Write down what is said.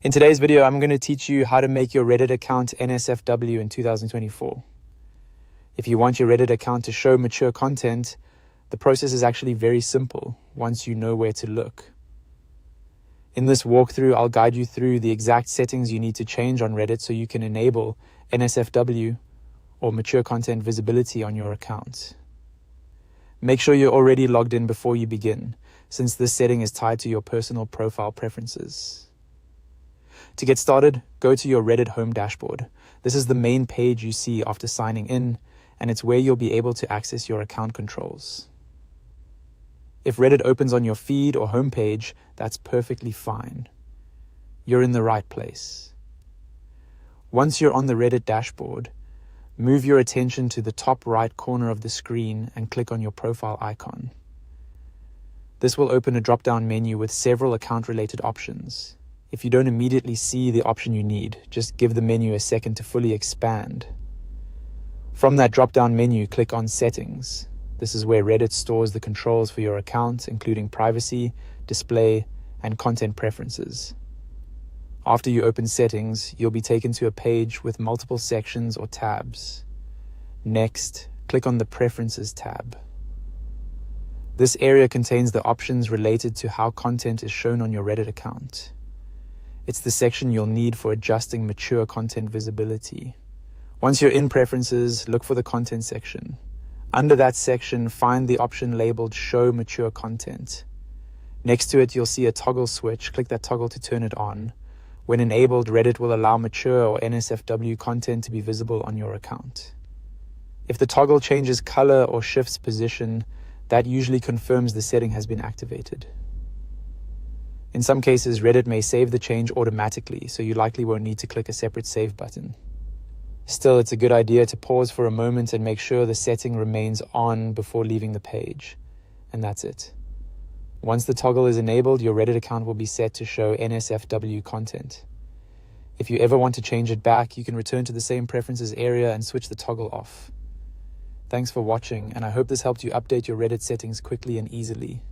In today's video, I'm going to teach you how to make your Reddit account NSFW in 2024. If you want your Reddit account to show mature content, the process is actually very simple once you know where to look. In this walkthrough, I'll guide you through the exact settings you need to change on Reddit so you can enable NSFW or mature content visibility on your account. Make sure you're already logged in before you begin, since this setting is tied to your personal profile preferences. To get started, go to your Reddit home dashboard. This is the main page you see after signing in, and it's where you'll be able to access your account controls. If Reddit opens on your feed or homepage, that's perfectly fine. You're in the right place. Once you're on the Reddit dashboard, move your attention to the top right corner of the screen and click on your profile icon. This will open a drop-down menu with several account-related options. If you don't immediately see the option you need, just give the menu a second to fully expand. From that drop-down menu, click on Settings. This is where Reddit stores the controls for your account, including privacy, display, and content preferences. After you open Settings, you'll be taken to a page with multiple sections or tabs. Next, click on the Preferences tab. This area contains the options related to how content is shown on your Reddit account. It's the section you'll need for adjusting mature content visibility. Once you're in Preferences, look for the Content section. Under that section, find the option labeled Show Mature Content. Next to it, you'll see a toggle switch. Click that toggle to turn it on. When enabled, Reddit will allow mature or NSFW content to be visible on your account. If the toggle changes color or shifts position, that usually confirms the setting has been activated. In some cases, Reddit may save the change automatically, so you likely won't need to click a separate save button. Still, it's a good idea to pause for a moment and make sure the setting remains on before leaving the page. And that's it. Once the toggle is enabled, your Reddit account will be set to show NSFW content. If you ever want to change it back, you can return to the same preferences area and switch the toggle off. Thanks for watching, and I hope this helped you update your Reddit settings quickly and easily.